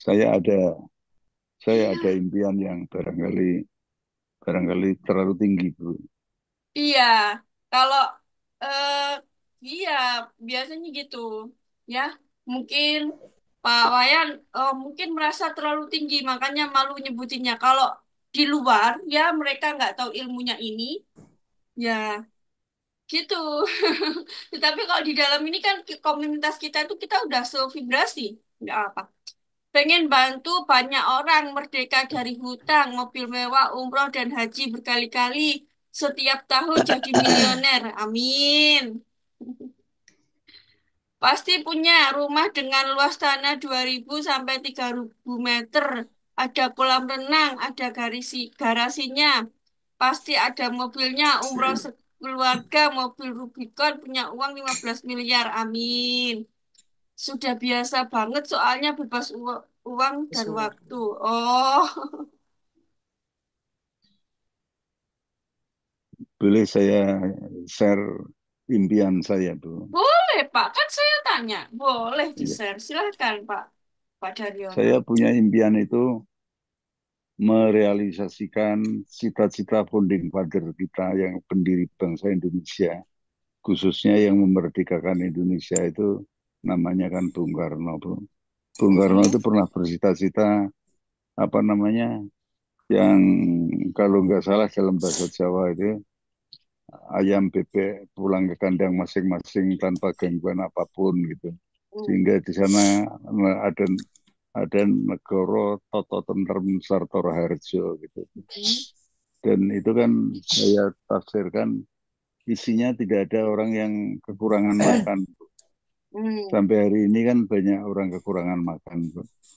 saya ada saya ada impian yang barangkali barangkali terlalu tinggi, Bu. Iya, kalau eh iya biasanya gitu, ya mungkin Pak Wayan mungkin merasa terlalu tinggi, makanya malu nyebutinnya. Kalau di luar, ya mereka nggak tahu ilmunya ini, ya gitu. Tetapi kalau di dalam ini kan komunitas kita itu kita udah sevibrasi, nggak apa. Pengen bantu banyak orang merdeka dari hutang, mobil mewah, umroh dan haji berkali-kali, setiap tahun jadi milioner. Amin. Pasti punya rumah dengan luas tanah 2.000 sampai 3.000 meter. Ada kolam renang, ada garasinya. Pasti ada mobilnya, umroh keluarga, mobil Rubicon, punya uang 15 miliar. Amin. Sudah biasa banget soalnya bebas uang dan waktu. Oh, Boleh saya share impian saya, Bu? boleh Pak. Kan saya tanya. Boleh Iya. di-share. Silahkan Pak. Pak Daryono. Saya punya impian itu merealisasikan cita-cita founding father kita yang pendiri bangsa Indonesia, khususnya yang memerdekakan Indonesia itu namanya kan Bung Karno, Bu. Bung Karno Mm-mm. itu pernah bercita-cita apa namanya yang kalau nggak salah dalam bahasa Jawa itu ayam bebek pulang ke kandang masing-masing tanpa gangguan apapun gitu. Sehingga di sana ada negara Toto Tentrem Sartora Harjo gitu. Mm-mm. Dan itu kan saya tafsirkan isinya tidak ada orang yang kekurangan makan. Mm. Sampai hari ini kan banyak orang kekurangan makan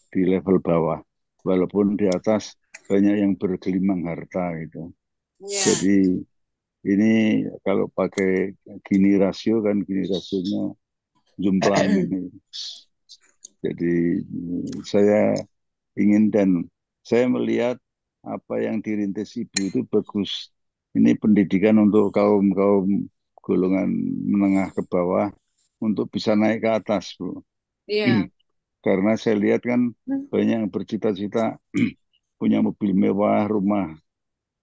di level bawah. Walaupun di atas banyak yang bergelimang harta gitu. Ya. Jadi ini kalau pakai gini rasio kan gini rasionya jomplang ini. Jadi saya ingin dan saya melihat apa yang dirintis ibu itu bagus. Ini pendidikan untuk kaum kaum golongan menengah ke bawah untuk bisa naik ke atas, Bu. Iya. Karena saya lihat kan banyak yang bercita-cita punya mobil mewah, rumah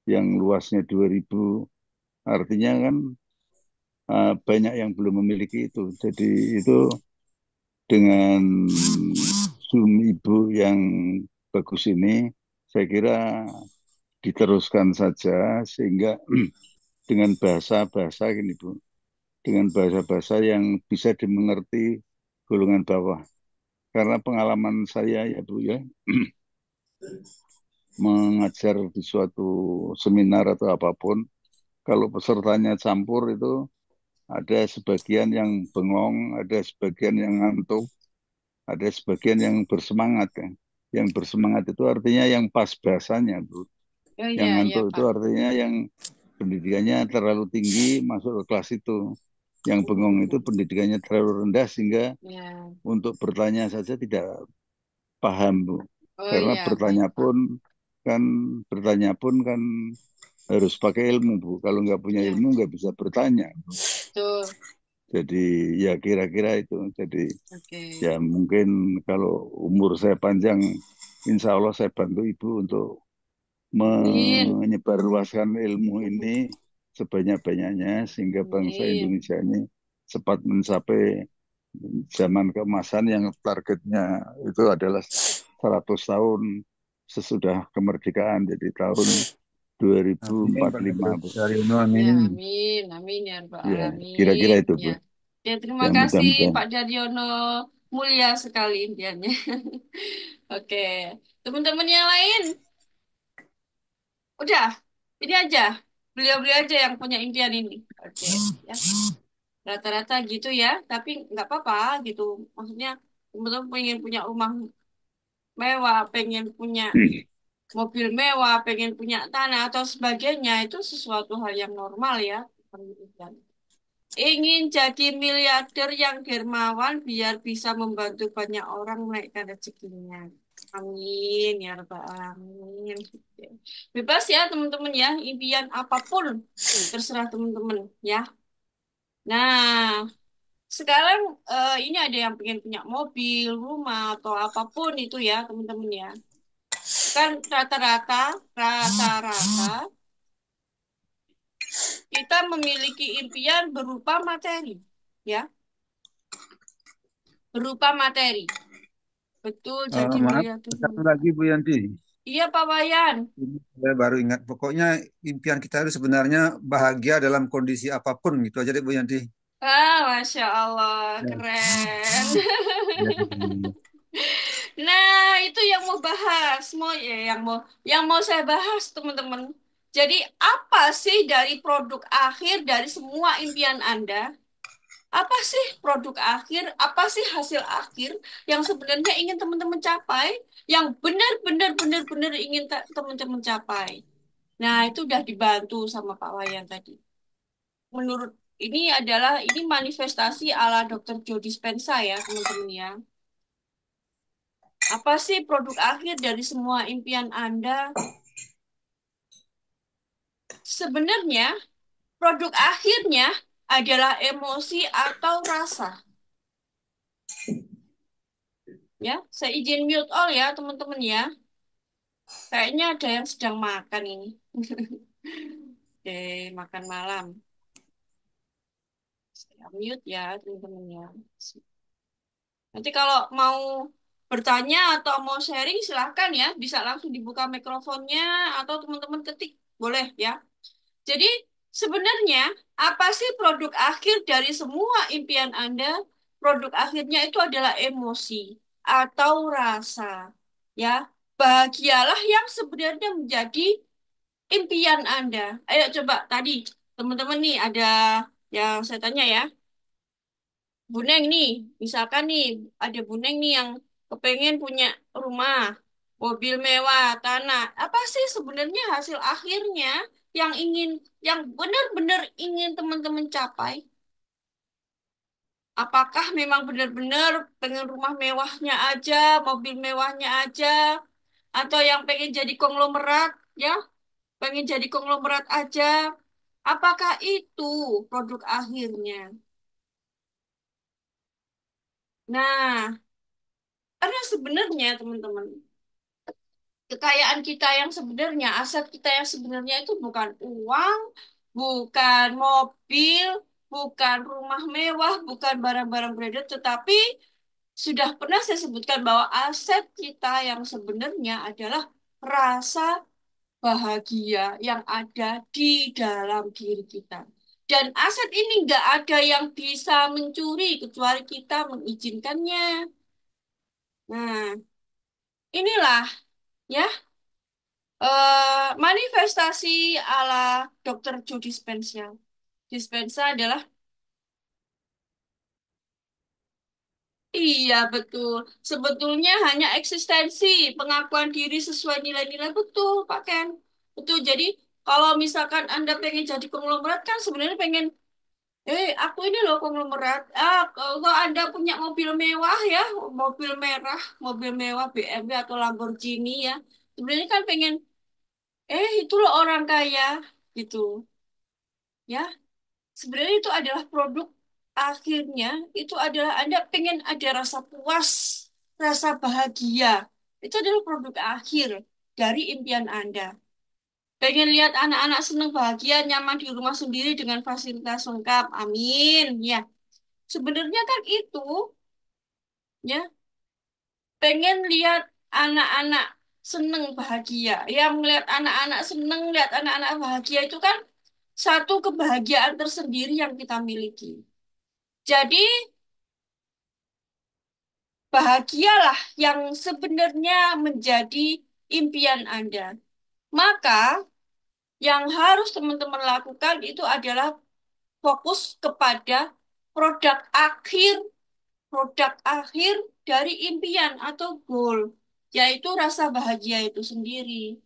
yang luasnya 2.000. Artinya kan banyak yang belum memiliki itu. Jadi itu dengan Zoom ibu yang bagus ini, saya kira diteruskan saja sehingga dengan bahasa-bahasa gini Bu, dengan bahasa-bahasa yang bisa dimengerti golongan bawah. Karena pengalaman saya ya Bu ya, mengajar di suatu seminar atau apapun, kalau pesertanya campur itu ada sebagian yang bengong, ada sebagian yang ngantuk, ada sebagian yang bersemangat ya. Yang bersemangat itu artinya yang pas bahasanya, Bu. Oh Yang iya, iya ngantuk itu Pak. artinya yang pendidikannya terlalu tinggi masuk ke kelas itu. Yang bengong itu Mm. pendidikannya terlalu rendah sehingga Ya. untuk bertanya saja tidak paham, Bu. Oh Karena iya, baik Pak. kan bertanya pun kan harus pakai ilmu, Bu. Kalau nggak punya Ya, ilmu nggak bisa bertanya. tuh. Jadi ya kira-kira itu. Jadi Oke. ya mungkin kalau umur saya panjang, insya Allah saya bantu Ibu untuk Amin. menyebarluaskan ilmu ini sebanyak-banyaknya sehingga bangsa Amin. Indonesia ini cepat mencapai zaman keemasan yang targetnya itu adalah 100 tahun sesudah kemerdekaan, jadi tahun Amin, Pak 2045, Bu. Daryono, Ya, amin. amin. Amin ya Rabbal Ya, Alamin. kira-kira itu, Ya. Bu. Ya, terima Ya, kasih mudah-mudahan. Pak Daryono. Mulia sekali impiannya. Oke. Teman-teman yang lain, udah. Ini aja. Beliau-beliau aja yang punya impian ini. Oke. Ya. Rata-rata gitu ya. Tapi nggak apa-apa gitu. Maksudnya, teman-teman pengen punya rumah mewah, pengen punya mobil mewah, pengen punya tanah atau sebagainya. Itu sesuatu hal yang normal ya. Ingin jadi miliarder yang dermawan biar bisa membantu banyak orang menaikkan rezekinya. Amin ya rabbal alamin. Bebas ya teman-teman ya, impian apapun terserah teman-teman ya. Nah, sekarang ini ada yang pengen punya mobil, rumah, atau apapun itu ya, teman-teman ya. Kan rata-rata kita memiliki impian berupa materi, ya, berupa materi. Betul, jadi Maaf, melihat satu dulu. lagi Bu Yanti. Iya, Pak Wayan. Ini saya baru ingat. Pokoknya impian kita itu sebenarnya bahagia dalam kondisi apapun gitu aja deh Bu Yanti. Ah, Masya Allah, Ya. keren. Ya. Nah, itu yang mau bahas, mau ya, yang mau saya bahas, teman-teman. Jadi, apa sih dari produk akhir dari semua impian Anda? Apa sih produk akhir? Apa sih hasil akhir yang sebenarnya ingin teman-teman capai? Yang benar-benar benar-benar ingin teman-teman capai. Nah, itu udah dibantu sama Pak Wayan tadi. Menurut ini manifestasi ala Dr. Joe Dispenza ya, teman-teman ya. Apa sih produk akhir dari semua impian Anda? Sebenarnya produk akhirnya adalah emosi atau rasa. Ya, saya izin mute all ya, teman-teman ya. Kayaknya ada yang sedang makan ini. Oke, makan malam. Saya mute ya, teman-teman ya. Nanti kalau mau bertanya atau mau sharing silahkan ya, bisa langsung dibuka mikrofonnya atau teman-teman ketik, boleh ya. Jadi sebenarnya apa sih produk akhir dari semua impian Anda? Produk akhirnya itu adalah emosi atau rasa. Ya, bahagialah yang sebenarnya menjadi impian Anda. Ayo coba tadi teman-teman nih ada yang saya tanya ya. Buneng nih, misalkan nih ada Buneng nih yang kepengen punya rumah, mobil mewah, tanah. Apa sih sebenarnya hasil akhirnya yang ingin, yang benar-benar ingin teman-teman capai? Apakah memang benar-benar pengen rumah mewahnya aja, mobil mewahnya aja, atau yang pengen jadi konglomerat, ya, pengen jadi konglomerat aja? Apakah itu produk akhirnya? Nah, karena sebenarnya teman-teman, kekayaan kita yang sebenarnya, aset kita yang sebenarnya itu bukan uang, bukan mobil, bukan rumah mewah, bukan barang-barang branded, tetapi sudah pernah saya sebutkan bahwa aset kita yang sebenarnya adalah rasa bahagia yang ada di dalam diri kita. Dan aset ini nggak ada yang bisa mencuri kecuali kita mengizinkannya. Nah, inilah ya manifestasi ala Dr. Joe Dispenza. Dispenza adalah iya betul. Sebetulnya hanya eksistensi, pengakuan diri sesuai nilai-nilai betul, Pak Ken. Betul. Jadi kalau misalkan Anda pengen jadi konglomerat kan sebenarnya pengen, aku ini loh konglomerat. Kalau Anda punya mobil mewah ya, mobil merah, mobil mewah BMW atau Lamborghini ya, sebenarnya kan pengen, itu loh orang kaya gitu. Ya, sebenarnya itu adalah produk akhirnya, itu adalah Anda pengen ada rasa puas, rasa bahagia. Itu adalah produk akhir dari impian Anda. Pengen lihat anak-anak senang bahagia, nyaman di rumah sendiri dengan fasilitas lengkap. Amin. Ya, sebenarnya kan itu, ya, pengen lihat anak-anak senang bahagia. Ya, melihat anak-anak senang, lihat anak-anak bahagia itu kan satu kebahagiaan tersendiri yang kita miliki. Jadi, bahagialah yang sebenarnya menjadi impian Anda. Maka, yang harus teman-teman lakukan itu adalah fokus kepada produk akhir, produk akhir dari impian atau goal, yaitu rasa bahagia itu sendiri.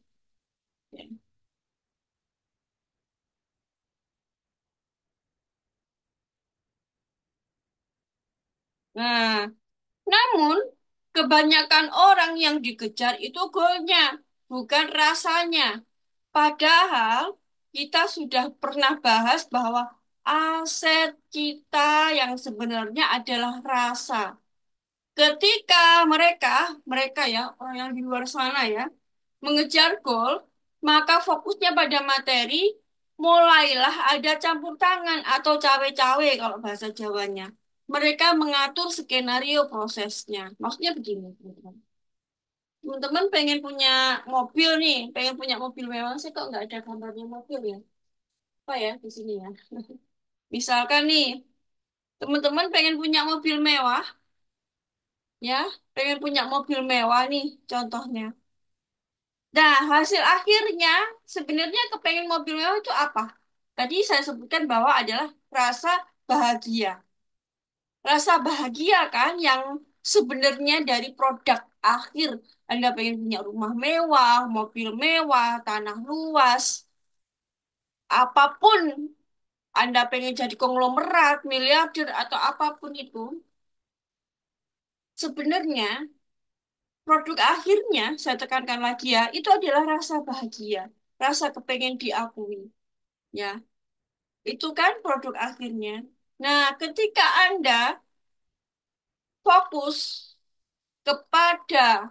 Nah, namun kebanyakan orang yang dikejar itu goalnya, bukan rasanya. Padahal kita sudah pernah bahas bahwa aset kita yang sebenarnya adalah rasa. Ketika mereka, mereka ya, orang yang di luar sana ya, mengejar goal, maka fokusnya pada materi, mulailah ada campur tangan atau cawe-cawe kalau bahasa Jawanya. Mereka mengatur skenario prosesnya. Maksudnya begini, teman-teman. Teman-teman pengen punya mobil nih, pengen punya mobil mewah sih kok nggak ada gambarnya mobil ya? Apa ya di sini ya? Misalkan nih, teman-teman pengen punya mobil mewah, ya, pengen punya mobil mewah nih, contohnya. Nah, hasil akhirnya sebenarnya kepengen mobil mewah itu apa? Tadi saya sebutkan bahwa adalah rasa bahagia. Rasa bahagia kan yang sebenarnya dari produk akhir. Anda pengen punya rumah mewah, mobil mewah, tanah luas, apapun Anda pengen jadi konglomerat, miliarder atau apapun itu, sebenarnya produk akhirnya saya tekankan lagi ya, itu adalah rasa bahagia, rasa kepengen diakui. Ya, itu kan produk akhirnya. Nah, ketika Anda fokus kepada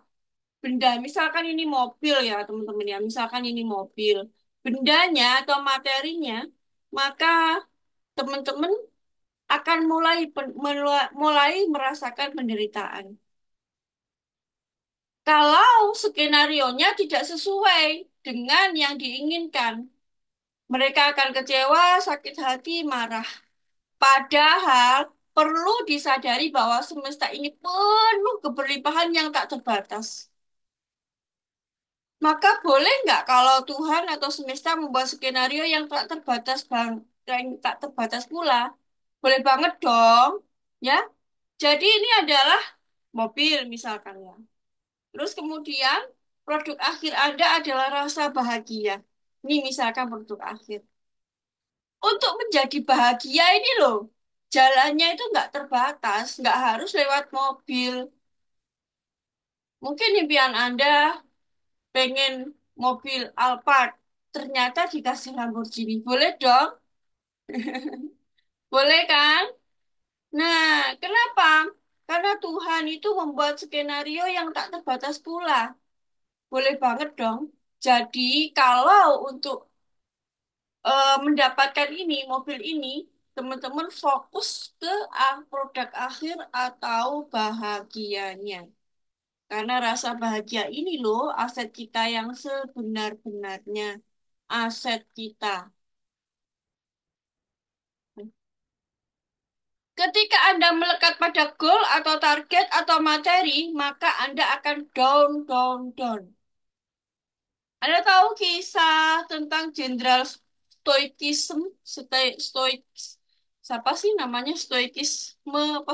benda, misalkan ini mobil ya, teman-teman ya, misalkan ini mobil, bendanya atau materinya, maka teman-teman akan mulai merasakan penderitaan. Kalau skenarionya tidak sesuai dengan yang diinginkan, mereka akan kecewa, sakit hati, marah. Padahal perlu disadari bahwa semesta ini penuh keberlimpahan yang tak terbatas. Maka boleh nggak kalau Tuhan atau semesta membuat skenario yang tak terbatas yang tak terbatas pula? Boleh banget dong, ya. Jadi ini adalah mobil misalkan ya. Terus kemudian produk akhir Anda adalah rasa bahagia. Ini misalkan produk akhir. Untuk menjadi bahagia ini loh, jalannya itu nggak terbatas, nggak harus lewat mobil. Mungkin impian Anda pengen mobil Alphard, ternyata dikasih Lamborghini. Boleh dong? Boleh kan? Nah, kenapa? Karena Tuhan itu membuat skenario yang tak terbatas pula. Boleh banget dong. Jadi, kalau untuk mendapatkan ini, mobil ini, teman-teman fokus ke produk akhir atau bahagianya. Karena rasa bahagia ini loh aset kita yang sebenar-benarnya. Aset kita. Ketika Anda melekat pada goal atau target atau materi, maka Anda akan down, down, down. Anda tahu kisah tentang Jenderal Stoikism, Stoik, siapa sih namanya Stoikisme? Apa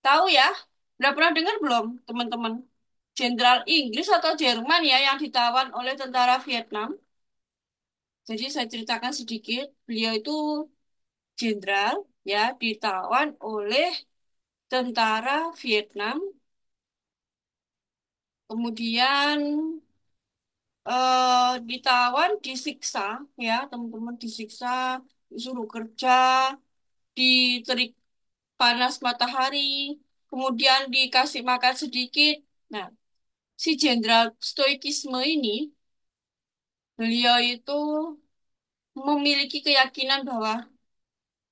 tahu ya? Udah pernah dengar belum, teman-teman? Jenderal Inggris atau Jerman ya yang ditawan oleh tentara Vietnam. Jadi saya ceritakan sedikit. Beliau itu jenderal ya ditawan oleh tentara Vietnam. Kemudian ditawan, disiksa ya teman-teman, disiksa, disuruh kerja, diterik panas matahari, kemudian dikasih makan sedikit. Nah, si jenderal Stoikisme ini, beliau itu memiliki keyakinan bahwa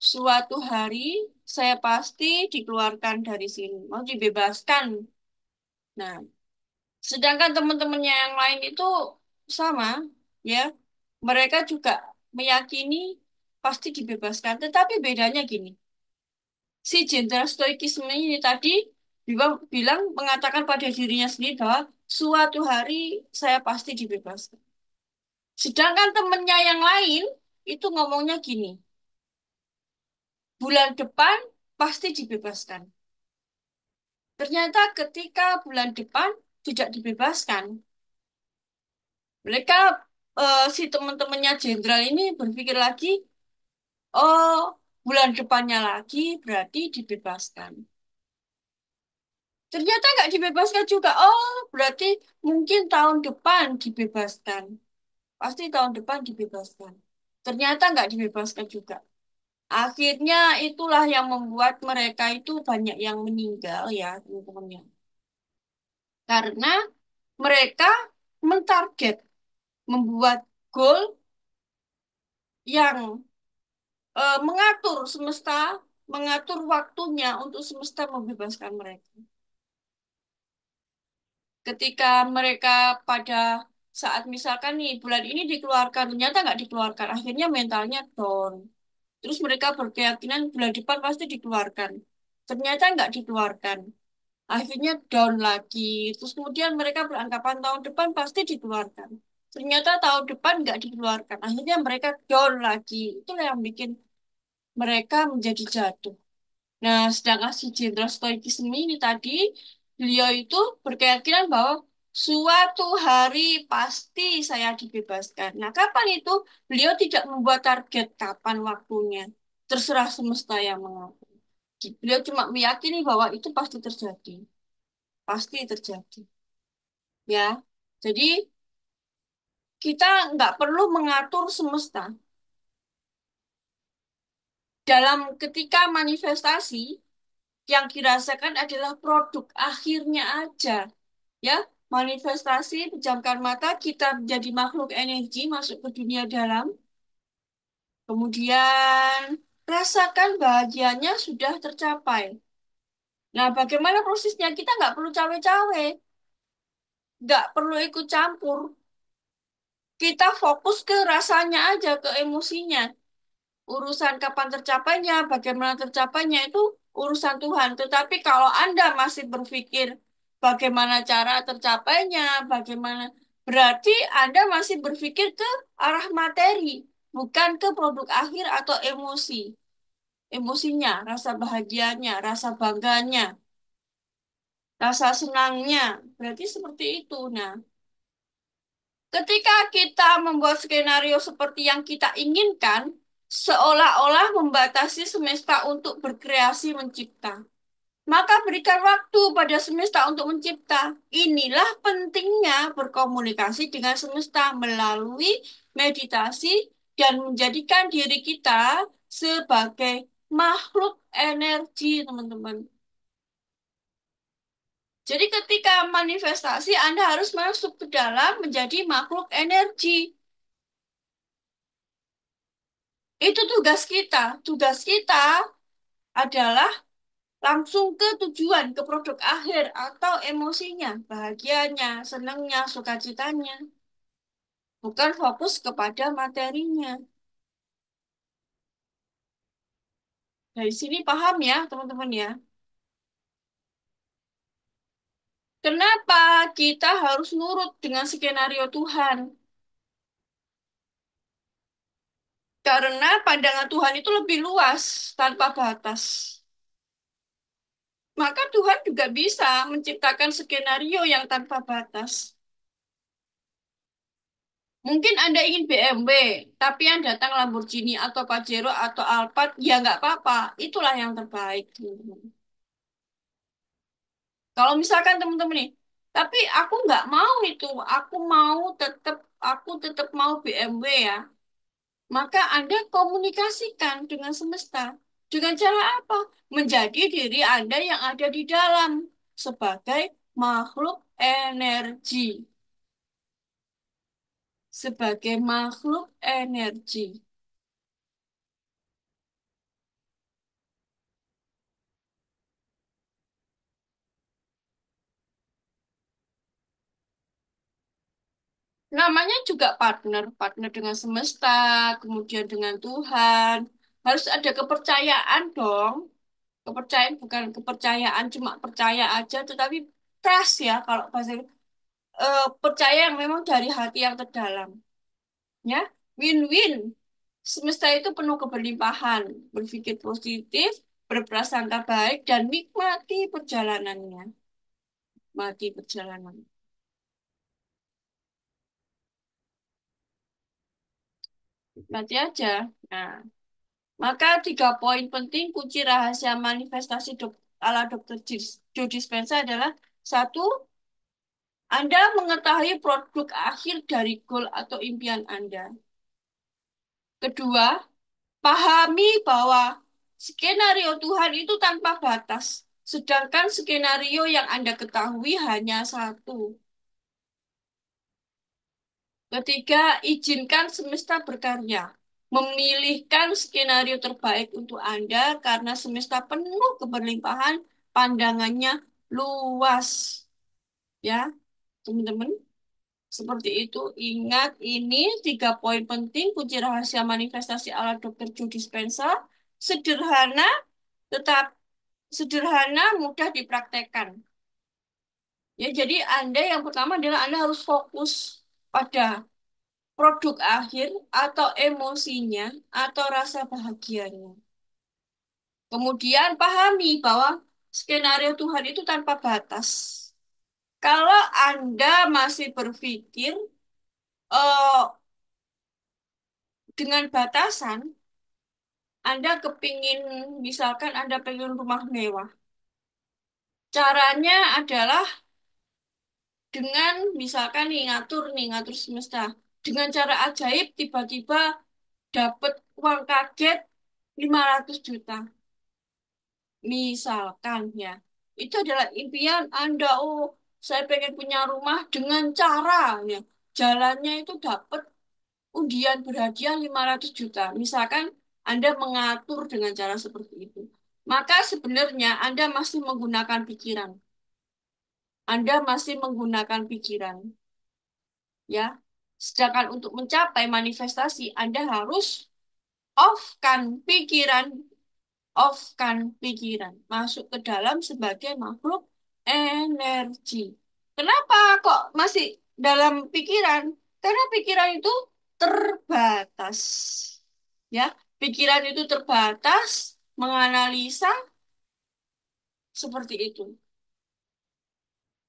suatu hari saya pasti dikeluarkan dari sini, mau dibebaskan. Nah, sedangkan teman-temannya yang lain itu sama, ya, mereka juga meyakini pasti dibebaskan. Tetapi bedanya gini, si jenderal stoikisme ini tadi bilang mengatakan pada dirinya sendiri bahwa suatu hari saya pasti dibebaskan. Sedangkan temennya yang lain itu ngomongnya gini, bulan depan pasti dibebaskan. Ternyata ketika bulan depan tidak dibebaskan, mereka si teman-temannya jenderal ini berpikir lagi, oh bulan depannya lagi berarti dibebaskan. Ternyata nggak dibebaskan juga. Oh berarti mungkin tahun depan dibebaskan. Pasti tahun depan dibebaskan. Ternyata nggak dibebaskan juga. Akhirnya itulah yang membuat mereka itu banyak yang meninggal ya, teman-teman ya. Karena mereka mentarget membuat goal yang mengatur semesta, mengatur waktunya untuk semesta membebaskan mereka. Ketika mereka pada saat misalkan nih bulan ini dikeluarkan, ternyata nggak dikeluarkan, akhirnya mentalnya down. Terus mereka berkeyakinan bulan depan pasti dikeluarkan. Ternyata nggak dikeluarkan. Akhirnya down lagi. Terus kemudian mereka beranggapan tahun depan pasti dikeluarkan. Ternyata tahun depan nggak dikeluarkan. Akhirnya mereka down lagi. Itulah yang bikin mereka menjadi jatuh. Nah, sedangkan si Jenderal Stoikisme ini tadi, beliau itu berkeyakinan bahwa suatu hari pasti saya dibebaskan. Nah, kapan itu? Beliau tidak membuat target kapan waktunya. Terserah semesta yang mengatur. Beliau cuma meyakini bahwa itu pasti terjadi. Pasti terjadi. Ya, jadi kita nggak perlu mengatur semesta. Dalam ketika manifestasi, yang dirasakan adalah produk akhirnya aja. Ya, manifestasi pejamkan mata kita menjadi makhluk energi masuk ke dunia dalam. Kemudian rasakan bahagianya sudah tercapai. Nah, bagaimana prosesnya? Kita nggak perlu cawe-cawe, nggak perlu ikut campur. Kita fokus ke rasanya aja, ke emosinya. Urusan kapan tercapainya, bagaimana tercapainya itu urusan Tuhan. Tetapi kalau Anda masih berpikir bagaimana cara tercapainya, bagaimana berarti Anda masih berpikir ke arah materi, bukan ke produk akhir atau emosi. Emosinya, rasa bahagianya, rasa bangganya, rasa senangnya. Berarti seperti itu. Nah, ketika kita membuat skenario seperti yang kita inginkan, seolah-olah membatasi semesta untuk berkreasi mencipta. Maka berikan waktu pada semesta untuk mencipta. Inilah pentingnya berkomunikasi dengan semesta melalui meditasi dan menjadikan diri kita sebagai makhluk energi, teman-teman. Jadi ketika manifestasi, Anda harus masuk ke dalam menjadi makhluk energi. Itu tugas kita. Tugas kita adalah langsung ke tujuan, ke produk akhir atau emosinya, bahagianya, senangnya, sukacitanya. Bukan fokus kepada materinya. Dari sini paham ya, teman-teman ya. Kenapa kita harus nurut dengan skenario Tuhan? Karena pandangan Tuhan itu lebih luas, tanpa batas. Maka Tuhan juga bisa menciptakan skenario yang tanpa batas. Mungkin Anda ingin BMW, tapi yang datang Lamborghini atau Pajero atau Alphard, ya nggak apa-apa. Itulah yang terbaik, teman-teman. Kalau misalkan teman-teman nih, tapi aku nggak mau itu, aku tetap mau BMW ya. Maka Anda komunikasikan dengan semesta. Dengan cara apa? Menjadi diri Anda yang ada di dalam sebagai makhluk energi. Sebagai makhluk energi. Namanya juga partner, partner dengan semesta, kemudian dengan Tuhan. Harus ada kepercayaan dong. Kepercayaan bukan kepercayaan cuma percaya aja, tetapi trust ya kalau bahasa percaya yang memang dari hati yang terdalam. Ya, win-win. Semesta itu penuh keberlimpahan. Berpikir positif, berprasangka baik, dan nikmati perjalanannya. Mati perjalanan. Mati aja. Nah. Maka 3 poin penting kunci rahasia manifestasi ala Dr. Joe Dispenza adalah satu, Anda mengetahui produk akhir dari goal atau impian Anda. Kedua, Pahami bahwa skenario Tuhan itu tanpa batas, sedangkan skenario yang Anda ketahui hanya satu. Ketiga, izinkan semesta berkarya, memilihkan skenario terbaik untuk Anda karena semesta penuh keberlimpahan, pandangannya luas. Ya, teman-teman. Seperti itu, ingat ini 3 poin penting kunci rahasia manifestasi ala Dr. Joe Dispenza. Sederhana, tetap sederhana, mudah dipraktekkan. Ya, jadi Anda yang pertama adalah Anda harus fokus pada produk akhir atau emosinya atau rasa bahagianya. Kemudian pahami bahwa skenario Tuhan itu tanpa batas. Kalau Anda masih berpikir eh, dengan batasan, Anda kepingin, misalkan Anda pengen rumah mewah. Caranya adalah dengan, misalkan ngatur semesta. Dengan cara ajaib, tiba-tiba dapat uang kaget 500 juta. Misalkan ya. Itu adalah impian Anda. Oh, saya pengen punya rumah dengan cara ya. Jalannya itu dapat undian berhadiah 500 juta. Misalkan Anda mengatur dengan cara seperti itu. Maka sebenarnya Anda masih menggunakan pikiran. Anda masih menggunakan pikiran, ya. Sedangkan untuk mencapai manifestasi, Anda harus off-kan pikiran, off-kan pikiran, masuk ke dalam sebagai makhluk energi. Kenapa kok masih dalam pikiran? Karena pikiran itu terbatas. Ya, pikiran itu terbatas, menganalisa seperti itu.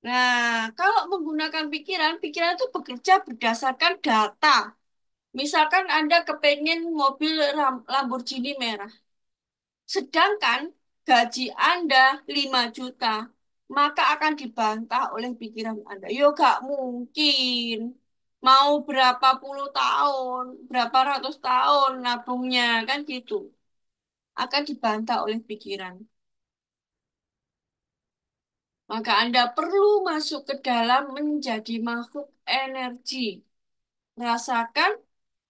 Nah, kalau menggunakan pikiran, pikiran itu bekerja berdasarkan data. Misalkan Anda kepengen mobil Lamborghini merah, sedangkan gaji Anda 5 juta, maka akan dibantah oleh pikiran Anda. Yo, gak mungkin. Mau berapa puluh tahun, berapa ratus tahun nabungnya, kan gitu. Akan dibantah oleh pikiran. Maka Anda perlu masuk ke dalam menjadi makhluk energi. Rasakan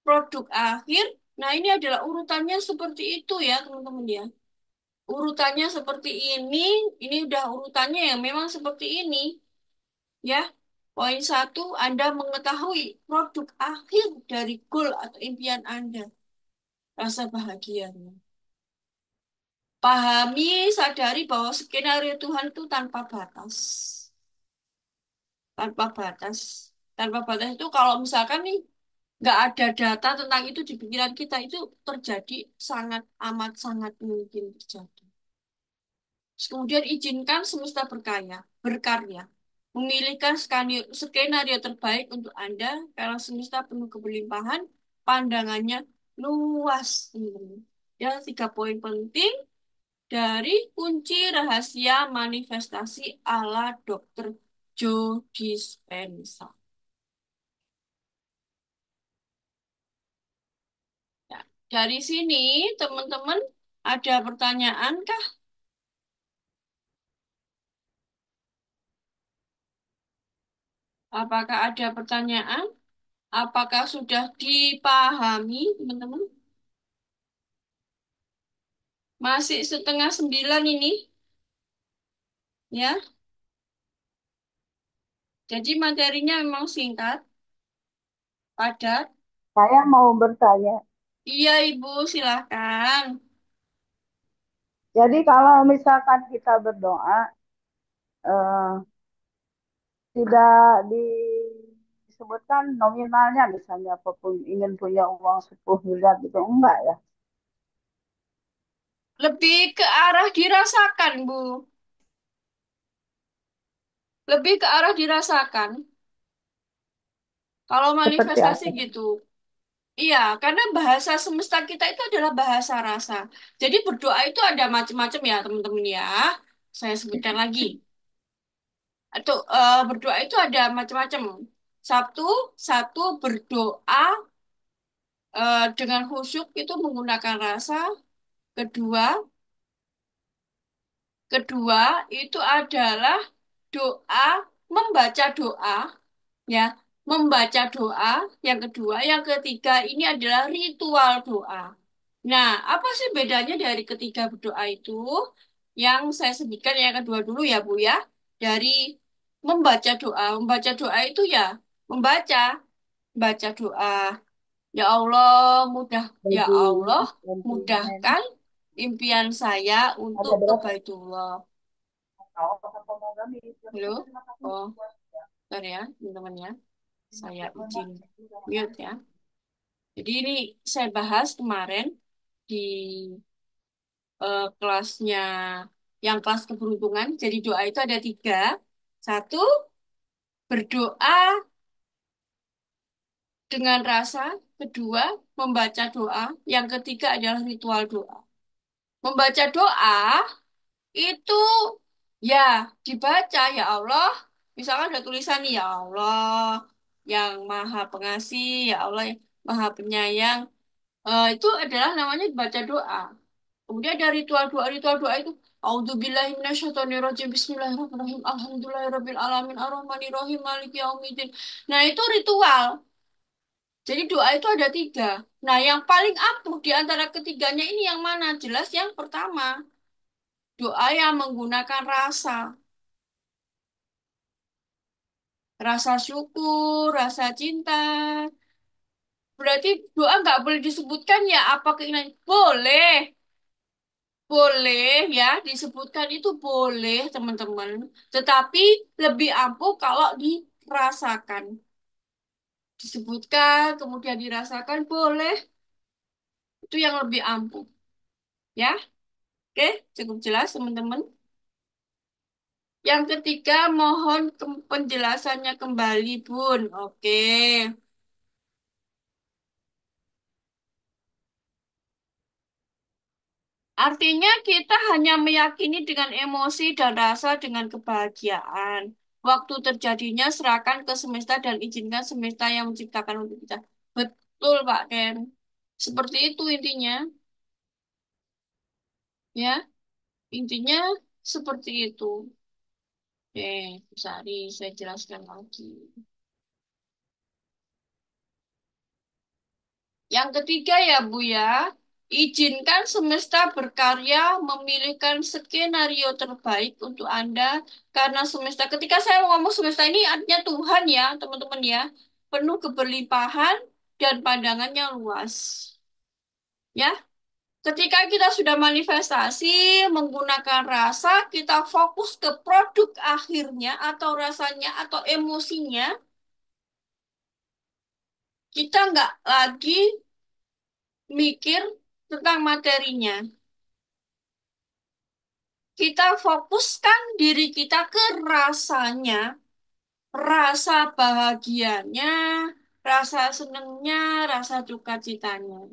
produk akhir. Nah, ini adalah urutannya seperti itu ya, teman-teman ya. Urutannya seperti ini udah urutannya yang memang seperti ini ya. Poin satu, Anda mengetahui produk akhir dari goal atau impian Anda, rasa bahagianya. Pahami, sadari bahwa skenario Tuhan itu tanpa batas. Tanpa batas. Tanpa batas itu kalau misalkan nih nggak ada data tentang itu di pikiran kita itu terjadi sangat amat sangat mungkin terjadi. Kemudian izinkan semesta berkarya, memilihkan skenario terbaik untuk Anda karena semesta penuh keberlimpahan, pandangannya luas. Ya, 3 poin penting dari kunci rahasia manifestasi ala Dr. Joe Dispenza. Ya, dari sini, teman-teman, ada pertanyaan kah? Apakah ada pertanyaan? Apakah sudah dipahami, teman-teman? Masih setengah 9 ini, ya. Jadi materinya memang singkat, padat. Saya mau bertanya. Iya, Ibu, silahkan. Jadi kalau misalkan kita berdoa, eh, tidak disebutkan nominalnya, misalnya apapun ingin punya uang 10 miliar gitu, enggak ya? Lebih ke arah dirasakan, Bu. Lebih ke arah dirasakan. Kalau Seperti manifestasi apa? gitu. Iya, karena bahasa semesta kita itu adalah bahasa rasa. Jadi berdoa itu ada macam-macam ya, teman-teman ya. Saya sebutkan lagi. Atau berdoa itu ada macam-macam. Satu, satu berdoa dengan khusyuk itu menggunakan rasa. Kedua, kedua itu adalah doa, membaca doa, ya, membaca doa. Yang kedua, yang ketiga ini adalah ritual doa. Nah, apa sih bedanya dari ketiga berdoa itu? Yang saya sebutkan yang kedua dulu ya, Bu ya. Dari membaca doa. Membaca doa itu ya membaca, baca doa. Ya Allah, ya Jadi Allah, sentimen mudahkan impian saya ada untuk ke berapa Baitullah. Halo? Oh, bentar ya, teman-teman ya. Saya izin mute ya. Jadi ini saya bahas kemarin di kelasnya yang kelas keberuntungan. Jadi doa itu ada tiga. Satu, berdoa dengan rasa. Kedua, membaca doa. Yang ketiga adalah ritual doa. Membaca doa itu ya dibaca ya Allah. Misalkan ada tulisan nih, ya Allah yang maha pengasih, ya Allah yang maha penyayang. Itu adalah namanya baca doa. Kemudian ada ritual doa itu A'udzubillahi minasyaitonirrajim. Bismillahirrahmanirrahim. Alhamdulillahirabbil alamin arrahmanirrahim maliki yaumiddin. Nah, itu ritual. Jadi doa itu ada tiga. Nah, yang paling ampuh di antara ketiganya ini yang mana? Jelas yang pertama. Doa yang menggunakan rasa. Rasa syukur, rasa cinta. Berarti doa nggak boleh disebutkan ya apa keinginan. Boleh. Boleh ya, disebutkan itu boleh, teman-teman. Tetapi lebih ampuh kalau dirasakan. Disebutkan, kemudian dirasakan, boleh. Itu yang lebih ampuh. Ya, oke, cukup jelas, teman-teman. Yang ketiga, mohon penjelasannya kembali, Bun. Oke. Artinya kita hanya meyakini dengan emosi dan rasa dengan kebahagiaan. Waktu terjadinya serahkan ke semesta dan izinkan semesta yang menciptakan untuk kita. Betul, Pak Ken. Seperti itu intinya, ya. Intinya seperti itu. Oke, Bu Sari, saya jelaskan lagi. Yang ketiga ya, Bu ya. Izinkan semesta berkarya memilihkan skenario terbaik untuk Anda karena semesta. Ketika saya ngomong semesta ini artinya Tuhan ya, teman-teman ya. Penuh keberlimpahan dan pandangannya luas. Ya, ketika kita sudah manifestasi menggunakan rasa, kita fokus ke produk akhirnya atau rasanya atau emosinya, kita nggak lagi mikir tentang materinya. Kita fokuskan diri kita ke rasanya, rasa bahagianya, rasa senengnya, rasa duka citanya.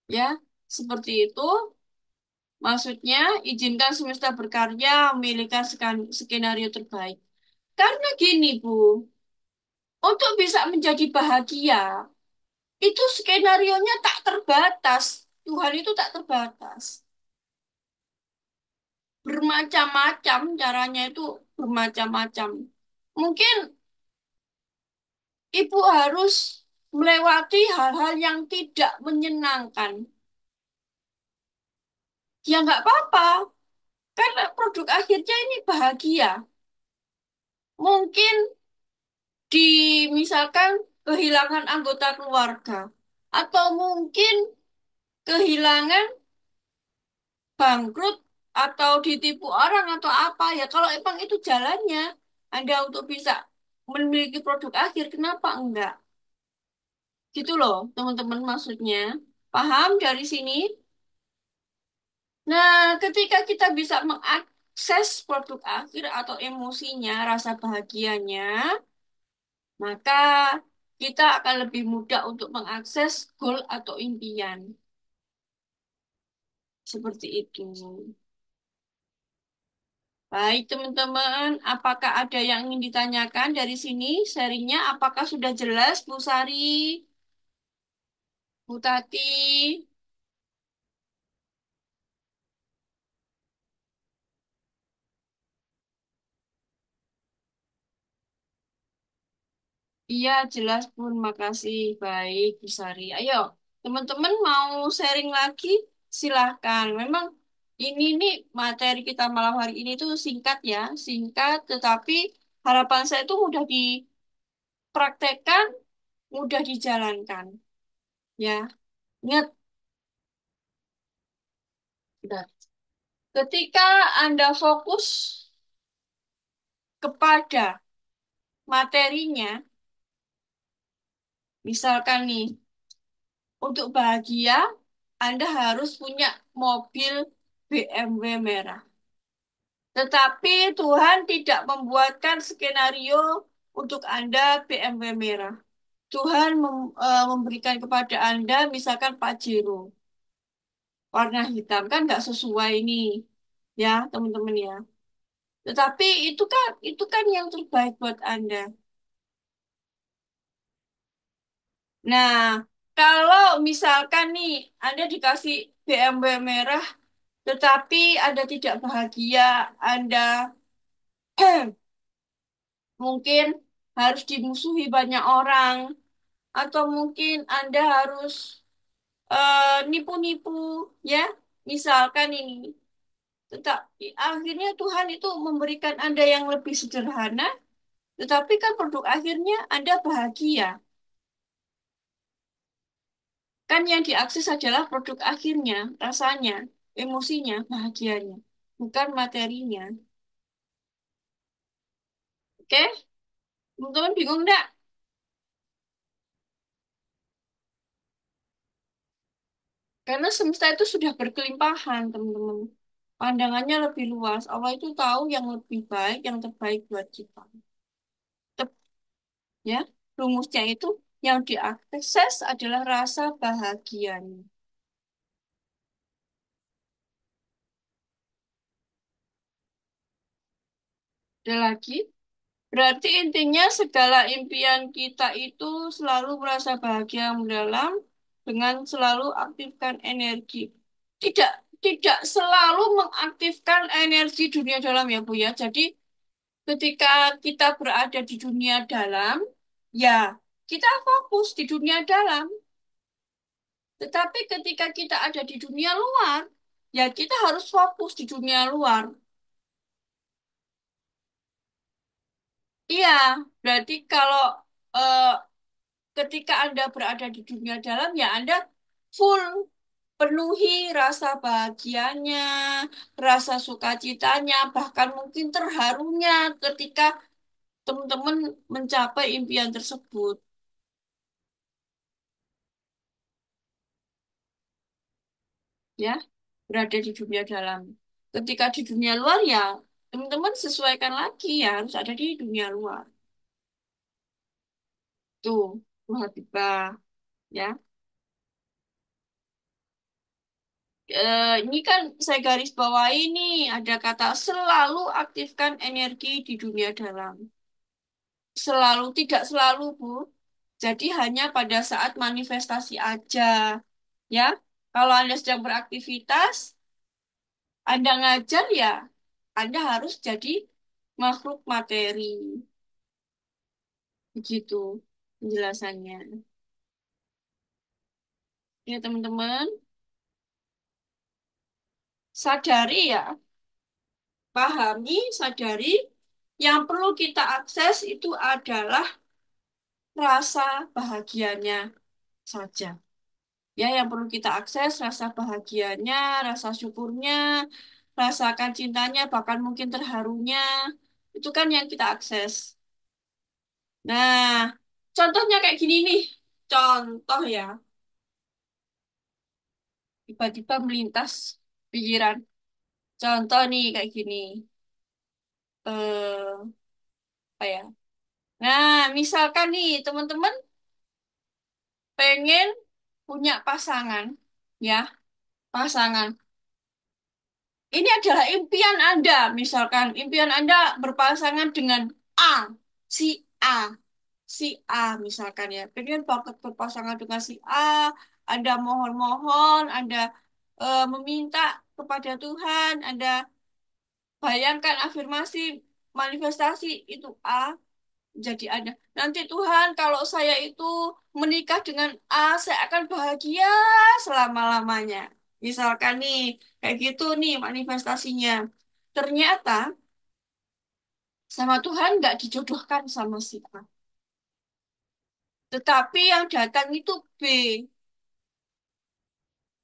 Ya, seperti itu. Maksudnya, izinkan semesta berkarya, memilihkan skenario terbaik. Karena gini, Bu, untuk bisa menjadi bahagia, itu skenarionya tak terbatas. Tuhan itu tak terbatas. Bermacam-macam caranya itu bermacam-macam. Mungkin ibu harus melewati hal-hal yang tidak menyenangkan. Ya nggak apa-apa, karena produk akhirnya ini bahagia. Mungkin di misalkan kehilangan anggota keluarga, atau mungkin kehilangan bangkrut, atau ditipu orang atau apa ya. Kalau emang itu jalannya, Anda untuk bisa memiliki produk akhir, kenapa enggak? Gitu loh, teman-teman maksudnya. Paham dari sini? Nah, ketika kita bisa mengakses produk akhir atau emosinya, rasa bahagianya, maka kita akan lebih mudah untuk mengakses goal atau impian. Seperti itu. Baik, teman-teman. Apakah ada yang ingin ditanyakan dari sini? Sharingnya apakah sudah jelas, Bu Sari? Bu Tati. Iya, jelas Bun. Makasih. Baik, Bu Sari. Ayo, teman-teman mau sharing lagi? Silahkan. Memang ini nih materi kita malam hari ini tuh singkat ya. Singkat, tetapi harapan saya itu mudah dipraktekkan, mudah dijalankan. Ya, ingat. Bentar. Ketika Anda fokus kepada materinya, misalkan nih, untuk bahagia, Anda harus punya mobil BMW merah. Tetapi Tuhan tidak membuatkan skenario untuk Anda BMW merah. Tuhan memberikan kepada Anda misalkan Pajero warna hitam kan nggak sesuai ini ya teman-teman ya. Tetapi itu kan yang terbaik buat Anda. Nah, kalau misalkan nih Anda dikasih BMW merah tetapi Anda tidak bahagia, Anda mungkin harus dimusuhi banyak orang, atau mungkin Anda harus nipu-nipu, ya. Misalkan ini. Tetapi akhirnya Tuhan itu memberikan Anda yang lebih sederhana, tetapi kan produk akhirnya Anda bahagia. Kan yang diakses adalah produk akhirnya, rasanya, emosinya, bahagianya, bukan materinya. Oke? Teman-teman bingung enggak? Karena semesta itu sudah berkelimpahan, teman-teman. Pandangannya lebih luas. Allah itu tahu yang lebih baik, yang terbaik buat kita. Tep- Ya, rumusnya itu yang diakses adalah rasa bahagianya. Ada lagi? Berarti intinya segala impian kita itu selalu merasa bahagia yang mendalam dengan selalu aktifkan energi. Tidak tidak selalu mengaktifkan energi dunia dalam ya Bu ya. Jadi ketika kita berada di dunia dalam, ya kita fokus di dunia dalam. Tetapi ketika kita ada di dunia luar, ya kita harus fokus di dunia luar. Iya, berarti kalau eh, ketika Anda berada di dunia dalam, ya Anda full penuhi rasa bahagianya, rasa sukacitanya, bahkan mungkin terharunya ketika teman-teman mencapai impian tersebut, ya, berada di dunia dalam. Ketika di dunia luar, ya teman-teman sesuaikan lagi, ya harus ada di dunia luar. Tuh, Bu Habibah, ya. Ini kan saya garis bawahi nih, ada kata selalu aktifkan energi di dunia dalam. Selalu, tidak selalu, Bu. Jadi hanya pada saat manifestasi aja, ya. Kalau Anda sedang beraktivitas, Anda ngajar ya, Anda harus jadi makhluk materi. Begitu penjelasannya. Ya, teman-teman, sadari ya, pahami, sadari, yang perlu kita akses itu adalah rasa bahagianya saja. Ya, yang perlu kita akses rasa bahagianya, rasa syukurnya, rasakan cintanya, bahkan mungkin terharunya. Itu kan yang kita akses. Nah, contohnya kayak gini nih. Contoh ya, tiba-tiba melintas pikiran. Contoh nih kayak gini. Apa ya? Nah, misalkan nih teman-teman pengen punya pasangan, ya, pasangan. Ini adalah impian Anda, misalkan impian Anda berpasangan dengan A, si A, si A misalkan ya. Pengen banget berpasangan dengan si A, ada mohon-mohon, ada meminta kepada Tuhan, ada bayangkan afirmasi, manifestasi itu A jadi ada. Nanti Tuhan, kalau saya itu menikah dengan A, saya akan bahagia selama-lamanya. Misalkan nih, kayak gitu nih manifestasinya. Ternyata sama Tuhan nggak dijodohkan sama si A. Tetapi yang datang itu B.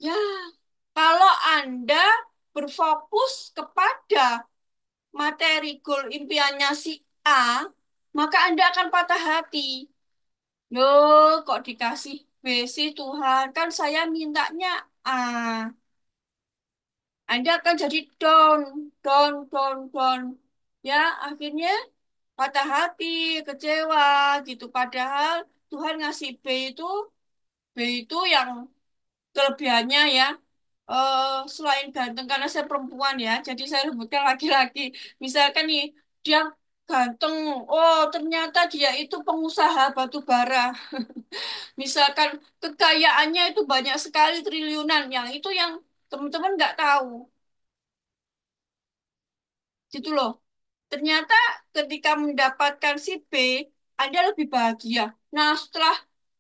Ya, kalau Anda berfokus kepada materi goal impiannya si A, maka Anda akan patah hati. Loh, kok dikasih B sih Tuhan? Kan saya mintanya A. Anda akan jadi down, down, down, down. Ya, akhirnya patah hati, kecewa gitu. Padahal Tuhan ngasih B itu yang kelebihannya ya. Selain ganteng, karena saya perempuan ya, jadi saya sebutkan laki-laki. Misalkan nih, dia ganteng, oh ternyata dia itu pengusaha batu bara. Misalkan kekayaannya itu banyak sekali triliunan, yang itu yang teman-teman nggak tahu, gitu loh. Ternyata ketika mendapatkan si B, Anda lebih bahagia. Nah, setelah